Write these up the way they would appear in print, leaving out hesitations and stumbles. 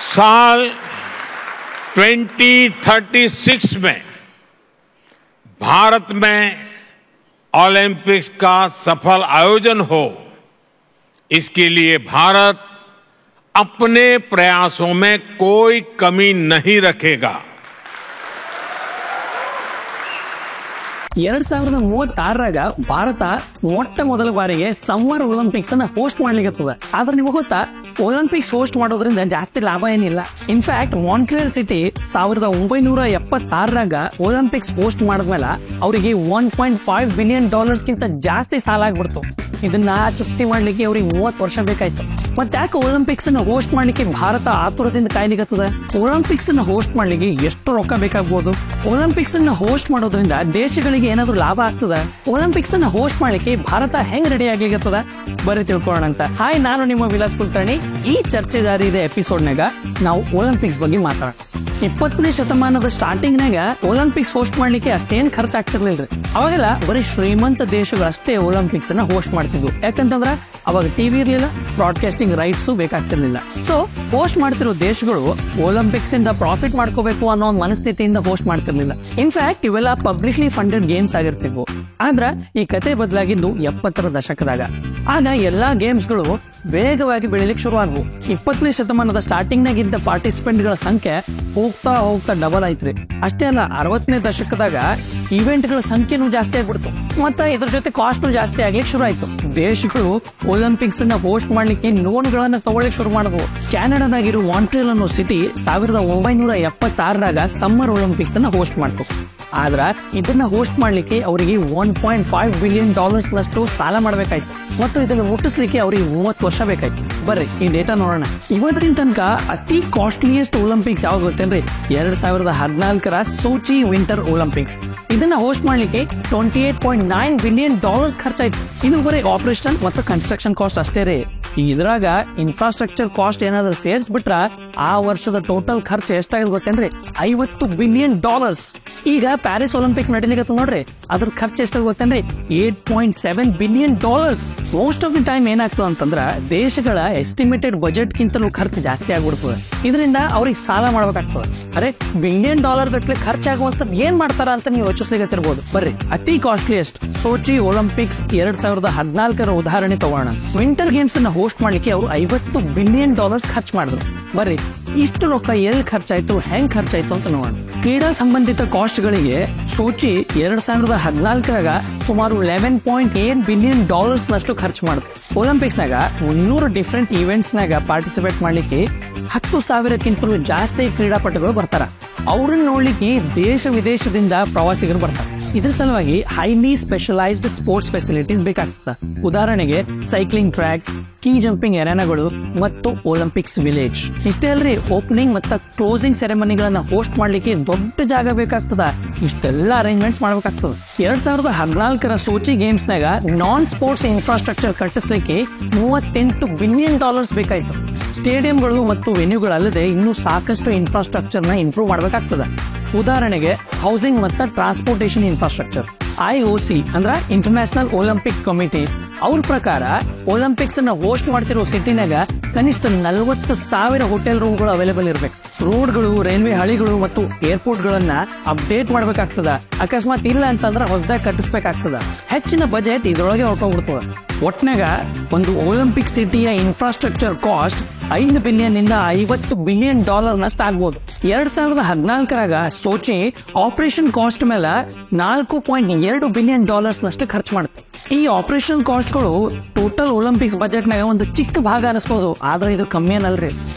साल 2036 में भारत में ओलंपिक्स का सफल आयोजन हो, इसके लिए भारत अपने प्रयासों में कोई कमी नहीं रखेगा। 2036 ಭಾರತ ಮೊಟ್ಟ ಮೊದಲ ಬಾರಿಗೆ ಸಮ್ಮರ್ ಒಲಿಂಪಿಕ್ಸ್ ಅನ್ನ ಹೋಸ್ಟ್ ಮಾಡ್ಲಿಕ್ಕೆ. ಆದ್ರೆ ನಿಮಗೆ ಗೊತ್ತಾ, ಒಲಿಂಪಿಕ್ಸ್ ಹೋಸ್ಟ್ ಮಾಡೋದ್ರಿಂದ ಜಾಸ್ತಿ ಲಾಭ ಏನಿಲ್ಲ. In fact Montreal city 1976 Olympics host ಮಾಡಿದ್ಮೇಲೆ ಅವರಿಗೆ $1.5 ಬಿಲಿಯನ್ ಗಿಂತ ಜಾಸ್ತಿ ಸಾಲ ಆಗ್ಬಿಡ್ತು. ಇದನ್ನ ಚುಕ್ತಿ ಮಾಡ್ಲಿಕ್ಕೆ ಅವ್ರಿಗೆ 30 ವರ್ಷ ಬೇಕಾಯ್ತು. ಮತ್ತೆ ಯಾಕೆ ಒಲಿಂಪಿಕ್ಸ್ ಅನ್ನ ಹೋಸ್ಟ್ ಮಾಡ್ಲಿಕ್ಕೆ ಭಾರತ ಆತುರದಿಂದ ಕಾಯ್ಲಿಕ್ಕತ್ತದ? ಒಲಿಂಪಿಕ್ಸ್ ಅನ್ನ ಹೋಸ್ಟ್ ಮಾಡ್ಲಿಕ್ಕೆ ಎಷ್ಟು ರೊಕ್ಕ ಬೇಕಾಗ್ಬೋದು? ಒಲಿಂಪಿಕ್ಸ್ ಅನ್ನ ಹೋಸ್ಟ್ ಮಾಡೋದ್ರಿಂದ ದೇಶಗಳಿಗೆ ಏನಾದ್ರು ಲಾಭ ಆಗ್ತದ? ಒಲಿಂಪಿಕ್ಸ್ ಅನ್ನ ಹೋಸ್ಟ್ ಮಾಡ್ಲಿಕ್ಕೆ ಭಾರತ ಹೆಂಗ್ ರೆಡಿ ಆಗ್ಲಿಕ್ಕತ್ತದ? ಬರೀ ತಿಳ್ಕೊಳ್ಳೋಣ ಅಂತ. ಹಾಯ್, ನಾನು ನಿಮ್ಮ ವಿಲಾಸ್ ಕುಲಕರ್ಣಿ. ಈ ಚರ್ಚೆದಾರಿದ ಎಪಿಸೋಡ್ನಾಗ ನಾವು ಒಲಿಂಪಿಕ್ಸ್ ಬಗ್ಗೆ ಮಾತಾಡೋಣ. 20ನೇ ಶತಮಾನದ ಸ್ಟಾರ್ಟಿಂಗ್ನಾಗ ಒಲಿಂಪಿಕ್ಸ್ ಹೋಸ್ಟ್ ಮಾಡ್ಲಿಕ್ಕೆ ಅಷ್ಟೇನ್ ಖರ್ಚಾಗ್ತಿರ್ಲಿಲ್ರಿ. ಅವಾಗೆಲ್ಲ ಬರೀ ಶ್ರೀಮಂತ ದೇಶಗಳಷ್ಟೇ ಒಲಿಂಪಿಕ್ಸ್ ಅನ್ನ ಹೋಸ್ಟ್ ಮಾಡ್ತಿದ್ವು. ಯಾಕಂತಂದ್ರ ಅವಾಗ ಟಿವಿ ಇರ್ಲಿಲ್ಲ, ಬ್ರಾಡ್ಕಾಸ್ಟಿಂಗ್ ರೈಟ್ಸ್ ಬೇಕಾಗ್ತಿರ್ಲಿಲ್ಲ. ಸೊ ಹೋಸ್ಟ್ ಮಾಡ್ತಿರೋ ದೇಶಗಳು ಒಲಿಂಪಿಕ್ಸ್ ಇಂದ ಪ್ರಾಫಿಟ್ ಮಾಡ್ಕೋಬೇಕು ಅನ್ನೋ ಒಂದು ಮನಸ್ಥಿತಿಯಿಂದ ಹೋಸ್ಟ್ ಮಾಡ್ತಿರ್ಲಿಲ್ಲ. ಇನ್ಫ್ಯಾಕ್ಟ್ ಇವೆಲ್ಲ ಪಬ್ಲಿಕ್ಲಿ ಫಂಡೆಡ್ ಗೇಮ್ಸ್ ಆಗಿರ್ತಿದ್ವು. ಆದ್ರ ಈ ಕತೆ ಬದಲಾಗಿದ್ದು 70ರ ದಶಕದಾಗ. ಆಗ ಎಲ್ಲಾ ಗೇಮ್ಸ್ ಗಳು ವೇಗವಾಗಿ ಬೆಳಿಲಿಕ್ಕೆ ಶುರು ಆದ್ವು. 20ನೇ ಶತಮಾನದ ಸ್ಟಾರ್ಟಿಂಗ್ ನಾಗಿದ್ದ ಪಾರ್ಟಿಸಿಪೆಂಟ್ ಗಳ ಸಂಖ್ಯೆ ಹೋಗ್ತಾ ಡಬಲ್ ಆಯ್ತ್ರಿ. ಅಷ್ಟೇ ಅಲ್ಲ, 60ನೇ ದಶಕದಾಗ ಇವೆಂಟ್ ಗಳ ಸಂಖ್ಯೆನೂ ಜಾಸ್ತಿ ಆಗ್ಬಿಡ್ತು. ಮತ್ತೆ ಇದ್ರ ಜೊತೆ ಕಾಸ್ಟ್ ಜಾಸ್ತಿ ಆಗ್ಲಿಕ್ಕೆ ಶುರು ಆಯ್ತು. ದೇಶಗಳು ಒಲಿಂಪಿಕ್ಸ್ ಅನ್ನ ಹೋಸ್ಟ್ ಮಾಡ್ಲಿಕ್ಕೆ ಲೋನ್ ಗಳನ್ನ ತಗೊಳ್ಳಿಕ್ ಶುರು ಮಾಡಿದ್ವು. ಕ್ಯಾನಡಾದಾಗಿರೋ ಮಾಂಟ್ರಿಯಲ್ ಅನ್ನೋ ಸಿಟಿ 1976 ಸಮ್ಮರ್ ಒಲಿಂಪಿಕ್ಸ್ ಅನ್ನ ಹೋಸ್ಟ್ ಮಾಡ್ತು. ಆದ್ರ ಇದನ್ನ ಹೋಸ್ಟ್ ಮಾಡ್ಲಿಕ್ಕೆ ಅವರಿಗೆ $1.5 ಬಿಲಿಯನ್ ನಷ್ಟು ಸಾಲ ಮಾಡ್ಬೇಕಾಯ್ತು. ಮತ್ತು ಇದನ್ನು ಮುಟ್ಟಿಸ್ಲಿಕ್ಕೆ ಅವ್ರಿಗೆ 30 ವರ್ಷ ಬೇಕಾಯ್ತು. ಬರ್ರಿ ಈ ಡೇಟಾ ನೋಡೋಣ. ಇವತ್ತಿನ ತನಕ ಅತಿ ಕಾಸ್ಟ್ಲಿಯೆಸ್ಟ್ ಒಲಿಂಪಿಕ್ಸ್ ಯಾವ್ದು ಗೊತ್ತೇನ್ರಿ? 2014 ಸೋಚಿ ವಿಂಟರ್ ಒಲಿಂಪಿಕ್ಸ್. ಇದನ್ನ ಹೋಸ್ಟ್ ಮಾಡ್ಲಿಕ್ಕೆ $28.9 ಬಿಲಿಯನ್ ಖರ್ಚಾಯ್ತು. ಇದು ಬರೀ ಆಪರೇಷನ್ ಮತ್ತು ಕನ್ಸ್ಟ್ರಕ್ಷನ್ ಕಾಸ್ಟ್ ಅಷ್ಟೇ ರೀ. ಇದ್ರಾಗ ಇನ್ಫ್ರಾಸ್ಟ್ರಕ್ಚರ್ ಕಾಸ್ಟ್ ಏನಾದ್ರು ಸೇರಿಸ್ಬಿಟ್ರ ಆ ವರ್ಷದ ಟೋಟಲ್ ಖರ್ಚು ಎಷ್ಟಾಗಿದೆ ಗೊತ್ತೇನ್ರಿ? $50 ಬಿಲಿಯನ್. ಈಗ ಪ್ಯಾರಿಸ್ ಒಲಿಂಪಿಕ್ಸ್ ನಡೀಲಿಕ್ಕೆ ನೋಡ್ರಿ, ಅದ್ರ ಖರ್ಚು ಎಷ್ಟಾಗ ಗೊತ್ತೇನ್ರಿ? $8.7 billion. Most of the time ಏನಾಗ್ತದೆ ಅಂತಂದ್ರ ದೇಶಗಳ ಎಸ್ಟಿಮೇಟೆಡ್ ಬಜೆಟ್ ಗಿಂತಲೂ ಖರ್ಚು ಜಾಸ್ತಿ ಆಗ್ಬಿಡ್ತದೆ. ಇದರಿಂದ ಅವ್ರಿಗೆ ಸಾಲ ಮಾಡ್ಬೇಕಾಗ್ತದೆ. ಅರೆ, $1 ಬಿಲಿಯನ್ ಗಟ್ಟಲೆ ಖರ್ಚಾಗುವಂತದ್ದು ಏನ್ ಮಾಡ್ತಾರ ಅಂತ ನೀವು ಯೋಚಿಸ್ಲಿಕ್ಕೆ. ಬರ್ರಿ ಅತಿ ಕಾಸ್ಟ್ಲಿಯೆಸ್ಟ್ ಸೋಚಿ ಒಲಿಂಪಿಕ್ಸ್ 2014 ಉದಾಹರಣೆ ತಗೋಣ. ವಿಂಟರ್ ಗೇಮ್ಸ್ ಅನ್ನ ಹೋಸ್ಟ್ ಮಾಡ್ಲಿಕ್ಕೆ ಅವರು $50 ಬಿಲಿಯನ್ ಖರ್ಚು ಮಾಡಿದ್ರು. ಬರ್ರಿ ಇಷ್ಟು ರೊಕ್ಕ ಎಲ್ಲಿ ಖರ್ಚಾಯ್ತು, ಹೆಂಗ್ ಖರ್ಚಾಯ್ತು ಅಂತ ನೋಡೋಣ. ಕ್ರೀಡಾ ಸಂಬಂಧಿತ ಕಾಸ್ಟ್ ಗಳಿಗೆ ಸೋಚಿ 2014 ಸುಮಾರು $11.8 ಬಿಲಿಯನ್ ನಷ್ಟು ಖರ್ಚು ಮಾಡಿದ್ರು. ಒಲಿಂಪಿಕ್ಸ್ ನಾಗ 300 ಡಿಫ್ರೆಂಟ್ ಇವೆಂಟ್ಸ್ ನಾಗ ಪಾರ್ಟಿಸಿಪೇಟ್ ಮಾಡ್ಲಿಕ್ಕೆ 10,000ಕ್ಕಿಂತಲೂ ಜಾಸ್ತಿ ಕ್ರೀಡಾಪಟುಗಳು ಬರ್ತಾರ. ಅವ್ರನ್ನ ನೋಡ್ಲಿಕ್ಕೆ ದೇಶ ವಿದೇಶದಿಂದ ಪ್ರವಾಸಿಗರು ಬರ್ತಾರೆ. ಇದ್ರ ಸಲುವಾಗಿ ಹೈಲಿ ಸ್ಪೆಷಲೈಸ್ಡ್ ಸ್ಪೋರ್ಟ್ಸ್ ಫೆಸಿಲಿಟೀಸ್ ಬೇಕಾಗ್ತದೆ. ಉದಾಹರಣೆಗೆ ಸೈಕ್ಲಿಂಗ್ ಟ್ರ್ಯಾಕ್ಸ್, ಸ್ಕೀ ಜಂಪಿಂಗ್ ಎರೆನಾಗಳು ಮತ್ತು ಒಲಿಂಪಿಕ್ಸ್ ವಿಲೇಜ್. ಇಷ್ಟೇ ಅಲ್ರಿ, ಓಪನಿಂಗ್ ಮತ್ತು ಕ್ಲೋಸಿಂಗ್ ಸೆರೆಮನಿಗಳನ್ನ ಹೋಸ್ಟ್ ಮಾಡ್ಲಿಕ್ಕೆ ದೊಡ್ಡ ಜಾಗ ಬೇಕಾಗ್ತದ. ಇಷ್ಟೆಲ್ಲ ಅರೇಂಜ್ಮೆಂಟ್ಸ್ ಮಾಡ್ಬೇಕಾಗ್ತದೆ. 2014 ಸೋಚಿ ಗೇಮ್ಸ್ ನಾಗ ನಾನ್ ಸ್ಪೋರ್ಟ್ಸ್ ಇನ್ಫ್ರಾಸ್ಟ್ರಕ್ಚರ್ ಕಟ್ಟಿಸ್ಲಿಕ್ಕೆ $38 ಬಿಲಿಯನ್ ಬೇಕಾಯ್ತು. ಸ್ಟೇಡಿಯಂಗಳು ಮತ್ತು ವೆನ್ಯೂಗಳಲ್ಲದೆ ಇನ್ನೂ ಸಾಕಷ್ಟು ಇನ್ಫ್ರಾಸ್ಟ್ರಕ್ಚರ್ ನ ಇಂಪ್ರೂವ್ ಮಾಡ್ಬೇಕಾಗ್ತದೆ. ಉದಾಹರಣೆಗೆ ಹೌಸಿಂಗ್ ಮತ್ತು ಟ್ರಾನ್ಸ್ಪೋರ್ಟೇಷನ್ ಇನ್ಫ್ರಾಸ್ಟ್ರಕ್ಚರ್. IOC ಅಂದ್ರ ಇಂಟರ್ನ್ಯಾಷನಲ್ ಒಲಿಂಪಿಕ್ ಕಮಿಟಿ ಅವ್ರ ಪ್ರಕಾರ ಒಲಿಂಪಿಕ್ಸ್ ಅನ್ನ ಹೋಸ್ಟ್ ಮಾಡ್ತಿರೋ ಸಿಟಿನಾಗ ಕನಿಷ್ಠ 40,000 ಹೋಟೆಲ್ ರೂಮ್ಗಳು ಅವೈಲೇಬಲ್ ಇರ್ಬೇಕು. ರೋಡ್ಗಳು, ರೈಲ್ವೆ ಹಳಿಗಳು ಮತ್ತು ಏರ್ಪೋರ್ಟ್ ಗಳನ್ನ ಅಪ್ಡೇಟ್ ಮಾಡ್ಬೇಕಾಗ್ತದ. ಅಕಸ್ಮಾತ್ ಇಲ್ಲ ಅಂತಂದ್ರೆ ಹೊಸದಾಗಿ ಕಟ್ಟಿಸ್ಬೇಕಾಗ್ತದ. ಹೆಚ್ಚಿನ ಬಜೆಟ್ ಇದ್ರೊಳಗೆ ಹೊರಟೋಗ್ಬಿಡ್ತದ. ಒಟ್ನಾಗ ಒಂದು ಒಲಿಂಪಿಕ್ ಸಿಟಿಯ ಇನ್ಫ್ರಾಸ್ಟ್ರಕ್ಚರ್ ಕಾಸ್ಟ್ $5 ಬಿಲಿಯನ್ ಇಂದ $50 ಬಿಲಿಯನ್ ನಷ್ಟು ಆಗ್ಬೋದು. 2014 ಸೋಚಿ ಆಪರೇಷನ್ ಕಾಸ್ಟ್ ಮೇಲೆ $4.2 ಬಿಲಿಯನ್ ನಷ್ಟು ಖರ್ಚು ಮಾಡುತ್ತೆ. ಈ ಆಪರೇಷನ್ ಕಾಸ್ಟ್ಗಳು ಟೋಟಲ್ ಒಲಿಂಪಿಕ್ಸ್ ಬಜೆಟ್ ನಾಗ ಒಂದು ಚಿಕ್ಕ ಭಾಗ ಅನಿಸ್ಬೋದು, ಆದ್ರೆ ಇದು ಕಮ್ಮಿ ಏನಲ್ರಿ.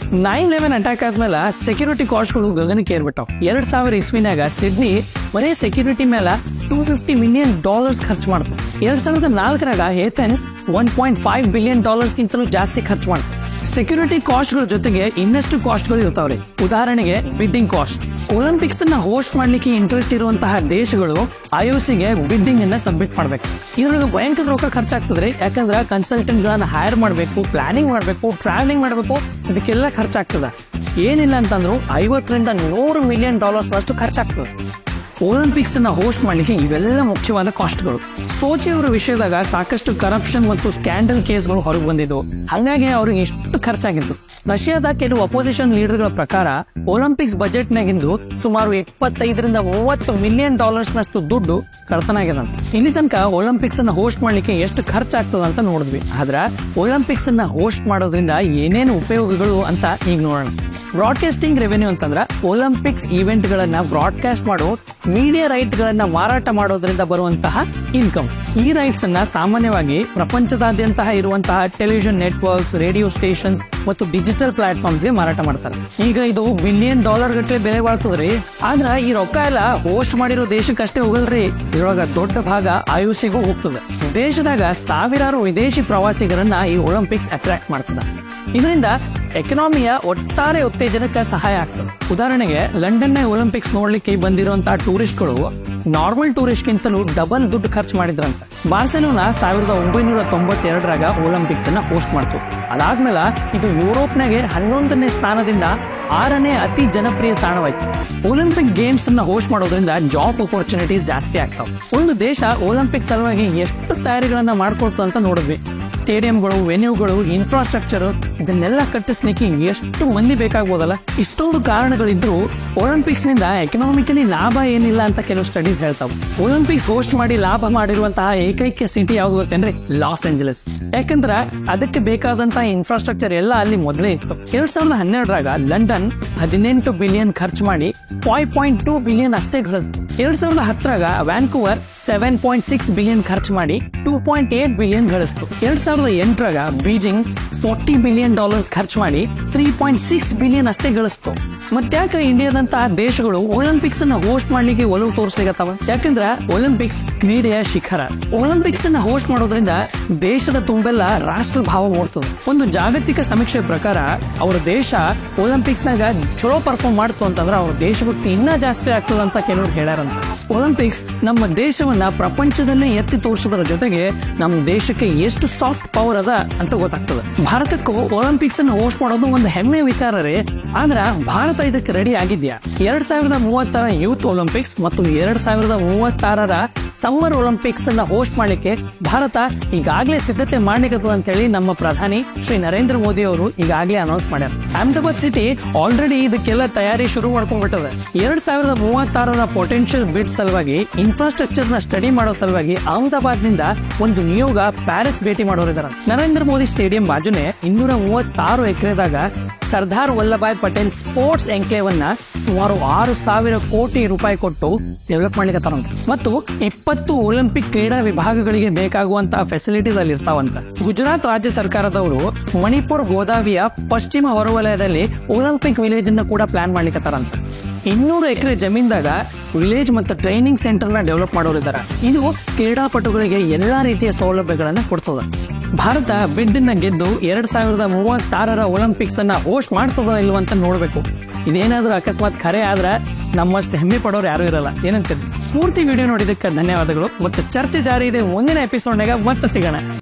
9/11 ಅಟ್ಯಾಕ್ ಆದ್ಮೇಲೆ ಸೆಕ್ಯೂರಿಟಿ ಕಾಸ್ಟ್ಗಳು ಗಗನಕ್ಕೆ ಏರ್ಬಿಟ್ಟಾವ್. 2000 ಇಸ್ವಿನಾಗ ಸಿಡ್ನಿ ಬರೀ ಸೆಕ್ಯೂರಿಟಿ ಮೇಲೆ $250 ಮಿಲಿಯನ್ ಖರ್ಚು ಮಾಡ್ತು. 2004 ಏಥೆನ್ಸ್ $1.5 ಬಿಲಿಯನ್ ಗಿಂತಲೂ ಜಾಸ್ತಿ ಖರ್ಚು ಮಾಡ್ತು. ಸೆಕ್ಯೂರಿಟಿ ಕಾಸ್ಟ್ಗಳ ಜೊತೆಗೆ ಇನ್ನಷ್ಟು ಕಾಸ್ಟ್ಗಳು ಇರ್ತಾವ್ರಿ. ಉದಾಹರಣೆಗೆ ಬಿಡ್ಡಿಂಗ್ ಕಾಸ್ಟ್. ಒಲಿಂಪಿಕ್ಸ್ ಅನ್ನ ಹೋಸ್ಟ್ ಮಾಡ್ಲಿಕ್ಕೆ ಇಂಟ್ರೆಸ್ಟ್ ಇರುವಂತಹ ದೇಶಗಳು IOCಗೆ ಬಿಡ್ಡಿಂಗ್ ಅನ್ನ ಸಬ್ಮಿಟ್ ಮಾಡ್ಬೇಕು. ಇದ್ರೊಳಗೆ ಭಯಂಕರ ರೊಕ್ಕ ಖರ್ಚಾಗ್ತದ್ರಿ. ಯಾಕಂದ್ರೆ ಕನ್ಸಲ್ಟೆಂಟ್ ಗಳನ್ನ ಹೈರ್ ಮಾಡ್ಬೇಕು, ಪ್ಲಾನಿಂಗ್ ಮಾಡ್ಬೇಕು, ಟ್ರಾವೆಲಿಂಗ್ ಮಾಡ್ಬೇಕು, ಇದಕ್ಕೆಲ್ಲ ಖರ್ಚಾಗ್ತದ. ಏನಿಲ್ಲ ಅಂತಂದ್ರು $50 ರಿಂದ $100 ಮಿಲಿಯನ್ ಅಷ್ಟು ಖರ್ಚಾಗ್ತದೆ. ಒಲಿಂಪಿಕ್ಸ್ ಅನ್ನ ಹೋಸ್ಟ್ ಮಾಡ್ಲಿಕ್ಕೆ ಇವೆಲ್ಲ ಮುಖ್ಯವಾದ ಕಾಸ್ಟ್ಗಳು. ಸೋಚಿ ಅವರ ವಿಷಯದಾಗ ಸಾಕಷ್ಟು ಕರಪ್ಷನ್ ಮತ್ತು ಸ್ಕ್ಯಾಂಡಲ್ ಕೇಸ್ಗಳು ಹೊರಗೆ ಬಂದಿದ್ದು, ಹಾಗಾಗಿ ಅವ್ರಿಗೆ ಎಷ್ಟು ಖರ್ಚಾಗಿತ್ತು. ರಷ್ಯಾದ ಕೆಲವು ಅಪೋಸಿಷನ್ ಲೀಡರ್ಗಳ ಪ್ರಕಾರ ಒಲಿಂಪಿಕ್ಸ್ ಬಜೆಟ್ನಾಗಿಂದು ಸುಮಾರು 25 - 30 ಮಿಲಿಯನ್ ಡಾಲರ್ಸ್ನಷ್ಟು ದುಡ್ಡು ಕಳ್ತನ ಆಗ್ಯದಂತ. ಇಲ್ಲಿ ತನಕ ಒಲಿಂಪಿಕ್ಸ್ ಅನ್ನ ಹೋಸ್ಟ್ ಮಾಡ್ಲಿಕ್ಕೆ ಎಷ್ಟು ಖರ್ಚಾಗ್ತದ ಅಂತ ನೋಡಿದ್ವಿ. ಆದ್ರ ಒಲಿಂಪಿಕ್ಸ್ ಅನ್ನ ಹೋಸ್ಟ್ ಮಾಡೋದ್ರಿಂದ ಏನೇನು ಉಪಯೋಗಗಳು ಅಂತ ಈಗ ನೋಡೋಣ. ಬ್ರಾಡ್ಕಾಸ್ಟಿಂಗ್ ರೆವೆನ್ಯೂ ಅಂತಂದ್ರ ಒಲಿಂಪಿಕ್ಸ್ ಇವೆಂಟ್ ಗಳನ್ನ ಬ್ರಾಡ್ಕಾಸ್ಟ್ ಮಾಡೋ ಮೀಡಿಯಾ ರೈಟ್ ಗಳನ್ನ ಮಾರಾಟ ಮಾಡೋದ್ರಿಂದ ಬರುವಂತಹ ಇನ್ಕಮ್. ಈ ರೈಟ್ಸ್ ಅನ್ನ ಸಾಮಾನ್ಯವಾಗಿ ಪ್ರಪಂಚದಾದ್ಯಂತ ಇರುವಂತಹ ಟೆಲಿವಿಷನ್ ನೆಟ್ವರ್ಕ್ಸ್, ರೇಡಿಯೋ ಸ್ಟೇಷನ್ಸ್ ಮತ್ತು ಡಿಜಿಟಲ್ ಪ್ಲಾಟ್ಫಾರ್ಮ್ಸ್ ಗೆ ಮಾರಾಟ ಮಾಡ್ತಾರೆ. ಈಗ ಇದು $1 ಬಿಲಿಯನ್ ಗಟ್ಟಲೆ ಬೆಲೆ ಬಾಳ್ತದ್ರಿ. ಆದ್ರ ಈ ರೊಕ್ಕ ಎಲ್ಲ ಹೋಸ್ಟ್ ಮಾಡಿರೋ ದೇಶಕ್ಕೆ ಅಷ್ಟೇ ಹೋಗಲ್ರಿ, ಇದ್ರೊಳಗ ದೊಡ್ಡ ಭಾಗ ಆಯುಷಿಗೂ ಹೋಗ್ತದೆ. ದೇಶದಾಗ ಸಾವಿರಾರು ವಿದೇಶಿ ಪ್ರವಾಸಿಗರನ್ನ ಈ ಒಲಿಂಪಿಕ್ಸ್ ಅಟ್ರಾಕ್ಟ್ ಮಾಡ್ತದ. ಇದರಿಂದ ಎಕನಾಮಿಯ ಒಟ್ಟಾರೆ ಉತ್ತೇಜನಕ್ಕೆ ಸಹಾಯ ಆಗ್ತದೆ. ಉದಾಹರಣೆಗೆ ಲಂಡನ್ ಒಲಿಂಪಿಕ್ಸ್ ನೋಡ್ಲಿಕ್ಕೆ ಬಂದಿರುವಂತಹ ಟೂರಿಸ್ಟ್ಗಳು ನಾರ್ಮಲ್ ಟೂರಿಸ್ಟ್ ಗಿಂತಲೂ ಡಬಲ್ ದುಡ್ಡು ಖರ್ಚು ಮಾಡಿದ್ರಂತ. ಬಾರ್ಸೆಲೋನಾ 1992ರಾಗ ಒಲಿಂಪಿಕ್ಸ್ ಅನ್ನ ಹೋಸ್ಟ್ ಮಾಡ್ತು. ಅದಾದ್ಮೇಲೆ ಇದು ಯುರೋಪ್ನಾಗೆ 11ನೇ ಸ್ಥಾನದಿಂದ 6ನೇ ಅತಿ ಜನಪ್ರಿಯ ತಾಣವಾಯ್ತು. ಒಲಿಂಪಿಕ್ ಗೇಮ್ಸ್ ಅನ್ನ ಹೋಸ್ಟ್ ಮಾಡೋದ್ರಿಂದ ಜಾಬ್ ಅಪರ್ಚುನಿಟೀಸ್ ಜಾಸ್ತಿ ಆಗ್ತಾವ. ಒಂದು ದೇಶ ಒಲಿಂಪಿಕ್ ಸಲುವಾಗಿ ಎಷ್ಟು ತಯಾರಿಗಳನ್ನ ಮಾಡ್ಕೊಳ್ತು ಅಂತ ನೋಡಿದ್ವಿ. ಸ್ಟೇಡಿಯಂಗಳು, ವೆನ್ಯೂಗಳು, ಇನ್ಫ್ರಾಸ್ಟ್ರಕ್ಚರ್ ಇದನ್ನೆಲ್ಲ ಕಟ್ಟಿಸ್ಲಿಕ್ಕೆ ಎಷ್ಟು ಮಂದಿ ಬೇಕಾಗ್ಬೋದಲ್ಲ. ಇಷ್ಟೊಂದು ಕಾರಣಗಳಿದ್ರು ಒಲಿಂಪಿಕ್ಸ್ ನಿಂದ ಎಕನಾಮಿಕಲಿ ಲಾಭ ಏನಿಲ್ಲ ಅಂತ ಕೆಲವು ಸ್ಟಡೀಸ್ ಹೇಳ್ತಾವೆ. ಒಲಿಂಪಿಕ್ಸ್ ಹೋಸ್ಟ್ ಮಾಡಿ ಲಾಭ ಮಾಡಿರುವಂತಹ ಏಕೈಕ ಸಿಟಿ ಯಾವ್ದು ಗೊತ್ತೇನ್ರಿ? Loss Angeles. ಯಾಕಂದ್ರ ಅದಕ್ಕೆ ಬೇಕಾದಂತಹ ಇನ್ಫ್ರಾಸ್ಟ್ರಕ್ಚರ್ ಎಲ್ಲ ಅಲ್ಲಿ ಮೊದಲೇ ಇತ್ತು. 2012ರಾಗ ಲಂಡನ್ $18 ಬಿಲಿಯನ್ ಖರ್ಚು ಮಾಡಿ 5.2 ಬಿಲಿಯನ್ ಅಷ್ಟೇ ಗಳಿಸ್ತು. 2010ರಾಗ ವ್ಯಾನ್ಕೂವರ್ $7.6 ಬಿಲಿಯನ್ ಖರ್ಚು ಮಾಡಿ $2.8 ಬಿಲಿಯನ್ ಗಳಿಸ್ತು. 2008ರಾಗ ಬೀಜಿಂಗ್ $40 ಬಿಲಿಯನ್ ಖರ್ಚು ಮಾಡಿ $3.6 ಬಿಲಿಯನ್ ಅಷ್ಟೇ ಗಳಿಸ್ತು. ಮತ್ತ್ಯಾಕೆ ಇಂಡಿಯಾದಂತಹ ದೇಶಗಳು ಒಲಿಂಪಿಕ್ಸ್ ಅನ್ನ ಹೋಸ್ಟ್ ಮಾಡ್ಲಿಕ್ಕೆ ಒಲವು ತೋರಿಸ್ಲಿಕ್ಕತ್ತವ? ಯಾಕಂದ್ರ ಒಲಿಂಪಿಕ್ಸ್ ಕ್ರೀಡೆಯ ಶಿಖರ. ಒಲಿಂಪಿಕ್ಸ್ ಅನ್ನ ಹೋಸ್ಟ್ ಮಾಡೋದ್ರಿಂದ ದೇಶದ ತುಂಬೆಲ್ಲ ರಾಷ್ಟ್ರ ಭಾವ ಮೂಡ್ತದೆ. ಒಂದು ಜಾಗತಿಕ ಸಮೀಕ್ಷೆ ಪ್ರಕಾರ ಅವ್ರ ದೇಶ ಒಲಿಂಪಿಕ್ಸ್ ನಾಗ ಚಲೋ ಪರ್ಫಾರ್ಮ್ ಮಾಡ್ತು ಅಂತಂದ್ರೆ ಅವ್ರ ದೇಶಭಕ್ತಿ ಇನ್ನೂ ಜಾಸ್ತಿ ಆಗ್ತದ ಅಂತ ಕೆಲವರು ಹೇಳ್ಯಾರಂತ. ಒಲಿಂಪಿಕ್ಸ್ ನಮ್ಮ ದೇಶವನ್ನ ಪ್ರಪಂಚದಲ್ಲೇ ಎತ್ತಿ ತೋರಿಸೋದ್ರ ಜೊತೆಗೆ ನಮ್ಮ ದೇಶಕ್ಕೆ ಎಷ್ಟು ಸಾಫ್ಟ್ ಪವರ್ ಅದ ಅಂತ ಗೊತ್ತಾಗ್ತದೆ. ಭಾರತಕ್ಕೂ ಒಲಿಂಪಿಕ್ಸ್ ಅನ್ನು ಹೋಸ್ಟ್ ಮಾಡೋದು ಒಂದು ಹೆಮ್ಮೆ ವಿಚಾರ ರೀ. ಆದ್ರ ಭಾರತ ಇದಕ್ಕೆ ರೆಡಿ ಆಗಿದ್ಯಾ? 2030ರ ಯೂತ್ ಒಲಿಂಪಿಕ್ಸ್ ಮತ್ತು 2036ರ ಸಮ್ಮರ್ ಒಲಿಂಪಿಕ್ಸ್ ಅನ್ನ ಹೋಸ್ಟ್ ಮಾಡ್ಲಿಕ್ಕೆ ಭಾರತ ಈಗಾಗಲೇ ಸಿದ್ಧತೆ ಮಾಡ್ಲಿಕ್ಕೆ ಅಂತ ಹೇಳಿ ನಮ್ಮ ಪ್ರಧಾನಿ ಶ್ರೀ ನರೇಂದ್ರ ಮೋದಿ ಅವರು ಈಗಾಗಲೇ ಅನೌನ್ಸ್ ಮಾಡ್ಯಾರ. ಅಹಮದಾಬಾದ್ ಸಿಟಿ ಆಲ್ರೆಡಿ ಇದಕ್ಕೆಲ್ಲ ತಯಾರಿ ಶುರು ಮಾಡ್ಕೊಂಡ್ಬಿಟ್ಟದೆ. 2036ರ ಪೊಟೆನ್ಶಿಯಲ್ ಬಿಡ್ ಸಲುವಾಗಿ ಇನ್ಫ್ರಾಸ್ಟ್ರಕ್ಚರ್ ನ ಸ್ಟಡಿ ಮಾಡೋ ಸಲುವಾಗಿ ಅಹಮದಾಬಾದ್ ನಿಂದ ಒಂದು ನಿಯೋಗ ಪ್ಯಾರಿಸ್ ಭೇಟಿ ಮಾಡೋರಿದ್ದಾರೆ. ನರೇಂದ್ರ ಮೋದಿ ಸ್ಟೇಡಿಯಂ ಬಾಜುನೆ 236 ಎಕರೆದಾಗ ಸರ್ದಾರ್ ವಲ್ಲಭಾಯ್ ಪಟೇಲ್ ಸ್ಪೋರ್ಟ್ಸ್ ಎನ್ಕ್ಲೇವ್ ಅನ್ನ ಸುಮಾರು 6,000 ಕೋಟಿ ರೂಪಾಯಿ ಕೊಟ್ಟು ಡೆವಲಪ್ ಮಾಡ್ಲಿಕ್ಕೆ ಮತ್ತು 20 ಒಲಿಂಪಿಕ್ ಕ್ರೀಡಾ ವಿಭಾಗಗಳಿಗೆ ಬೇಕಾಗುವಂತಹ ಫೆಸಿಲಿಟೀಸ್ ಅಲ್ಲಿ ಇರ್ತಾವಂತ. ಗುಜರಾತ್ ರಾಜ್ಯ ಸರ್ಕಾರದವರು ಮಣಿಪುರ್ ಗೋದಾವಿಯ ಪಶ್ಚಿಮ ಹೊರವಲಯದಲ್ಲಿ ಒಲಿಂಪಿಕ್ ವಿಲೇಜ್ ಅನ್ನ ಕೂಡ ಪ್ಲಾನ್ ಮಾಡ್ಲಿಕ್ಕೆ 200 ಎಕರೆ ಜಮೀನ್ದಾಗ ವಿಲೇಜ್ ಮತ್ತು ಟ್ರೈನಿಂಗ್ ಸೆಂಟರ್ ನ ಡೆವಲಪ್ ಮಾಡೋರಿದ್ದಾರೆ. ಇದು ಕ್ರೀಡಾಪಟುಗಳಿಗೆ ಎಲ್ಲಾ ರೀತಿಯ ಸೌಲಭ್ಯಗಳನ್ನ ಕೊಡ್ತದ. ಭಾರತ ಬಿಡ್ ನ ಗೆದ್ದು 2036ರ ಒಲಿಂಪಿಕ್ಸ್ ಅನ್ನ ಹೋಸ್ಟ್ ಮಾಡ್ತದ ಇಲ್ವಂತ ನೋಡ್ಬೇಕು. ಇದೇನಾದ್ರೂ ಅಕಸ್ಮಾತ್ ಖರೆ ಆದ್ರ ನಮ್ಮಷ್ಟು ಹೆಮ್ಮೆ ಪಡೋರು ಯಾರು ಇರಲ್ಲ. ಏನಂತ ಪೂರ್ತಿ ವಿಡಿಯೋ ನೋಡಿದಕ್ಕೆ ಧನ್ಯವಾದಗಳು. ಮತ್ತೆ ಚರ್ಚೆ ಜಾರಿ ಇದೆ. ಮುಂದಿನ ಎಪಿಸೋಡ್ನಾಗ ಮತ್ತೆ ಸಿಗೋಣ.